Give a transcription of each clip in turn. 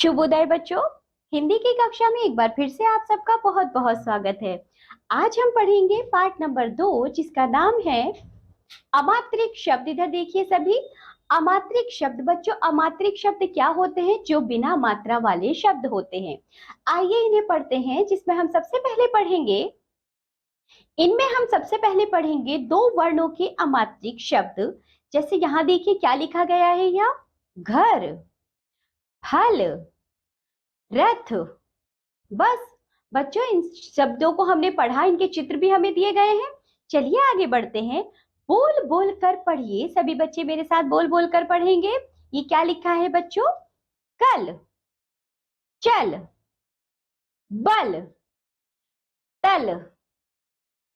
शुभोदय बच्चों। हिंदी की कक्षा में एक बार फिर से आप सबका बहुत बहुत स्वागत है। आज हम पढ़ेंगे पाठ नंबर 2 जिसका नाम है अमात्रिक शब्द। इधर देखिए सभी, अमात्रिक शब्द। बच्चों, अमात्रिक शब्द क्या होते हैं? जो बिना मात्रा वाले शब्द होते हैं। आइए इन्हें पढ़ते हैं, जिसमें हम सबसे पहले पढ़ेंगे, इनमें हम सबसे पहले पढ़ेंगे दो वर्णों के अमात्रिक शब्द। जैसे यहाँ देखिए क्या लिखा गया है, यहाँ घर, फल, रथ। बस बच्चों, इन शब्दों को हमने पढ़ा, इनके चित्र भी हमें दिए गए हैं। चलिए आगे बढ़ते हैं। बोल बोल कर पढ़िए, सभी बच्चे मेरे साथ बोल बोल कर पढ़ेंगे। ये क्या लिखा है बच्चों? कल, चल, बल, तल,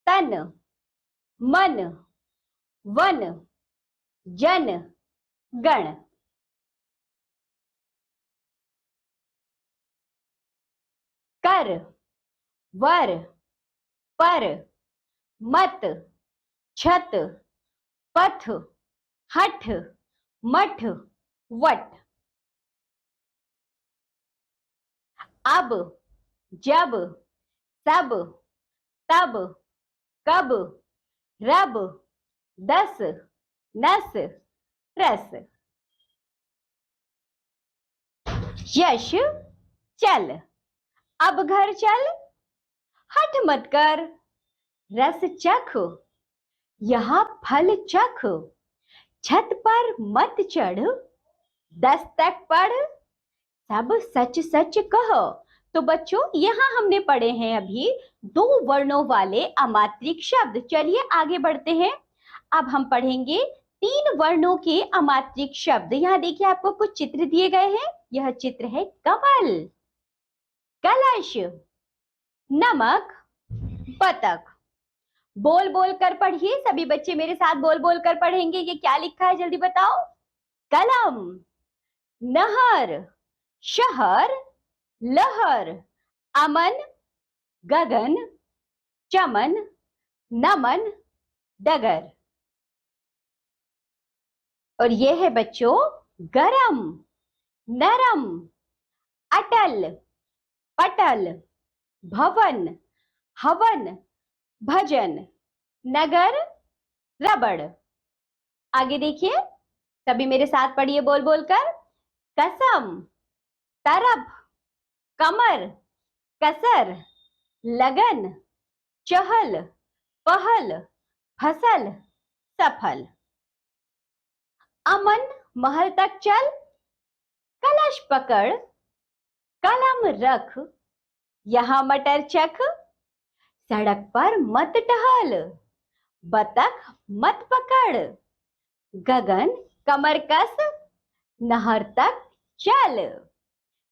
तन, मन, वन, जन, गण। कर, वर, पर, मत, छत, पथ, हठ, मठ, वट। अब, जब, सब, तब, कब, रब, दस, नस, रस। यश, चल, अब घर चल, हठ मत कर, रस चख, यहाँ फल चख, छत पर मत चढ़, दस्तक पढ़, सब सच सच कहो। तो बच्चों, यहाँ हमने पढ़े हैं अभी दो वर्णों वाले अमात्रिक शब्द। चलिए आगे बढ़ते हैं। अब हम पढ़ेंगे तीन वर्णों के अमात्रिक शब्द। यहाँ देखिए आपको कुछ चित्र दिए गए हैं। यह चित्र है कमल, कलश, नमक, बतख। बोल बोल कर पढ़िए, सभी बच्चे मेरे साथ बोल बोल कर पढ़ेंगे। ये क्या लिखा है जल्दी बताओ? कलम, नहर, शहर, लहर, अमन, गगन, चमन, नमन, डगर। और ये है बच्चों गरम, नरम, अटल, पटल, भवन, हवन, भजन, नगर, रबड़। आगे देखिए, सभी मेरे साथ पढ़िए बोल बोल कर। कसम, तरफ, कमर, कसर, लगन, चहल, पहल, फसल, सफल। अमन, महल तक चल, कलश पकड़, कलम रख, यहाँ मटर चख, सड़क पर मत टहल, बतख मत पकड़, गगन कमर कस, नहर तक चल।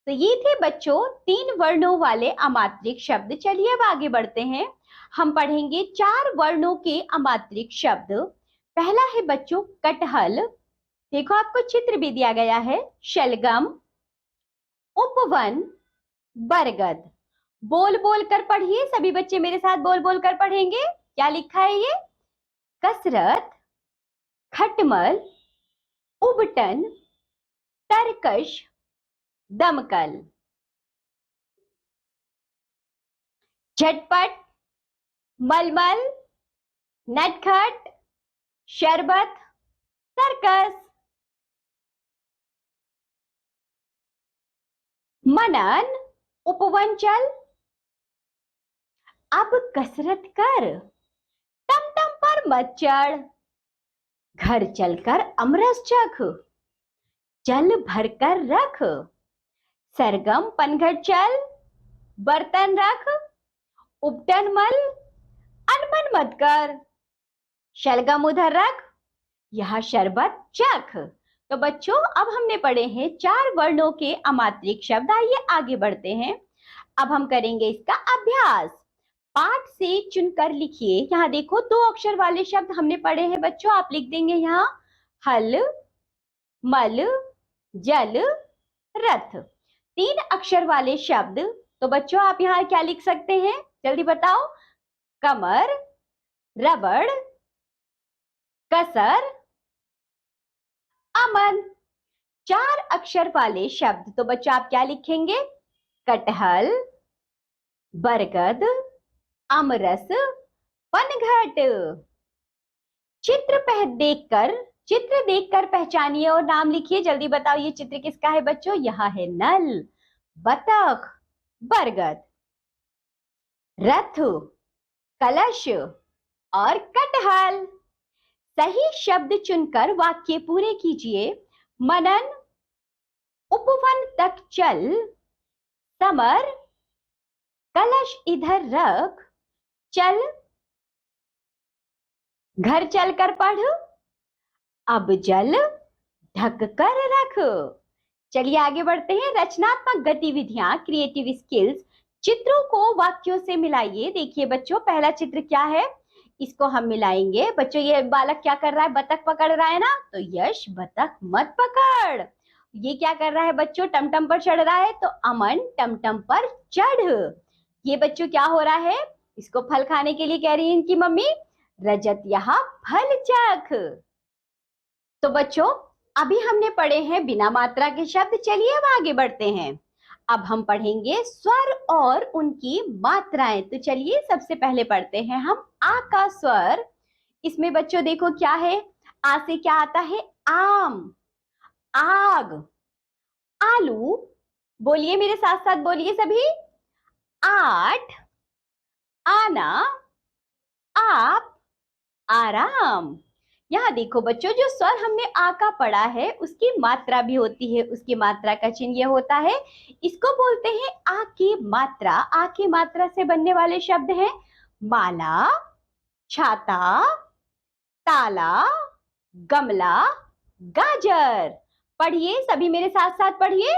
तो ये थे बच्चों तीन वर्णों वाले अमात्रिक शब्द। चलिए अब आगे बढ़ते हैं। हम पढ़ेंगे चार वर्णों के अमात्रिक शब्द। पहला है बच्चों कटहल। देखो आपको चित्र भी दिया गया है। शलगम, उपवन, बरगद। बोल बोल कर पढ़िए, सभी बच्चे मेरे साथ बोल बोल कर पढ़ेंगे। क्या लिखा है ये? कसरत, खटमल, उबटन, तरकश, दमकल। झटपट, मलमल, नटखट, शरबत, सर्कस। मनन, उपवन चल, अब कसरत कर, टमटम पर मत चढ़, घर चलकर अमरस चख, जल भरकर रख, सरगम पनघट चल, बर्तन रख, उपटन मल, अनमन मत कर, शलगम उधर रख, यह शरबत चख। तो बच्चों, अब हमने पढ़े हैं चार वर्णों के अमात्रिक शब्द। आइए आगे बढ़ते हैं। अब हम करेंगे इसका अभ्यास। पाठ से चुनकर लिखिए। यहाँ देखो दो अक्षर वाले शब्द हमने पढ़े हैं बच्चों, आप लिख देंगे यहाँ हल, मल, जल, रथ। तीन अक्षर वाले शब्द, तो बच्चों आप यहाँ क्या लिख सकते हैं जल्दी बताओ? कमर, रबड़, कसर, अमन। 4 अक्षर वाले शब्द। तो बच्चों आप क्या लिखेंगे? कटहल, बरगद, अमरस, पनघट। चित्र देखकर पहचानिए और नाम लिखिए। जल्दी बताओ ये चित्र किसका है बच्चों? यह है नल, बतख, बरगद, रथ, कलश और कटहल। सही शब्द चुनकर वाक्य पूरे कीजिए। मनन, उपवन तक चल, समर, कलश इधर रख, चल, घर चलकर पढ़, अब जल ढक कर रख। चलिए आगे बढ़ते हैं। रचनात्मक गतिविधियां, क्रिएटिव स्किल्स। चित्रों को वाक्यों से मिलाइए। देखिए बच्चों, पहला चित्र क्या है, इसको हम मिलाएंगे। बच्चों ये बालक क्या कर रहा है? बतख पकड़ रहा है ना, तो यश बतख मत पकड़। ये क्या कर रहा है बच्चों? टमटम पर चढ़ रहा है, तो अमन टमटम पर चढ़। ये बच्चों क्या हो रहा है? इसको फल खाने के लिए कह रही है इनकी मम्मी, रजत यहाँ फल चख। तो बच्चों अभी हमने पढ़े हैं बिना मात्रा के शब्द। चलिए अब आगे बढ़ते हैं। अब हम पढ़ेंगे स्वर और उनकी मात्राएं। तो चलिए सबसे पहले पढ़ते हैं हम आ का स्वर। इसमें बच्चों देखो क्या है, आ से क्या आता है? आम, आग, आलू। बोलिए मेरे साथ साथ बोलिए सभी। आठ, आना, आप, आराम। यहाँ देखो बच्चों, जो स्वर हमने आ का पढ़ा है उसकी मात्रा भी होती है। उसकी मात्रा का चिन्ह यह होता है, इसको बोलते हैं आ की मात्रा। आ की मात्रा से बनने वाले शब्द हैं माला, छाता, ताला, गमला, गाजर। पढ़िए सभी मेरे साथ साथ पढ़िए।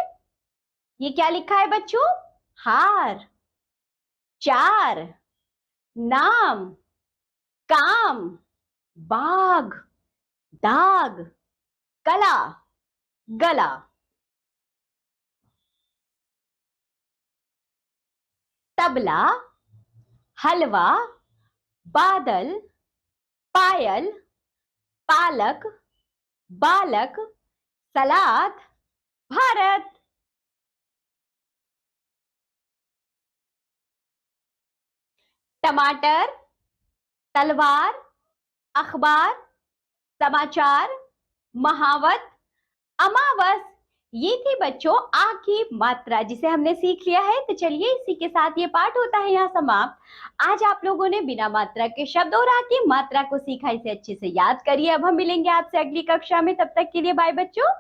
ये क्या लिखा है बच्चों? हार, चार, नाम, काम, बाग, दाग, कला, गला। तबला, हलवा, बादल, पायल, पालक, बालक, सलाद, भारत। टमाटर, तलवार, अखबार, समाचार, महावत, अमावस। ये थी बच्चों आ की मात्रा, जिसे हमने सीख लिया है। तो चलिए इसी के साथ ये पाठ होता है यहाँ समाप्त। आज आप लोगों ने बिना मात्रा के शब्द और आ की मात्रा को सीखा। इसे अच्छे से याद करिए। अब हम मिलेंगे आपसे अगली कक्षा में। तब तक के लिए बाय बच्चों।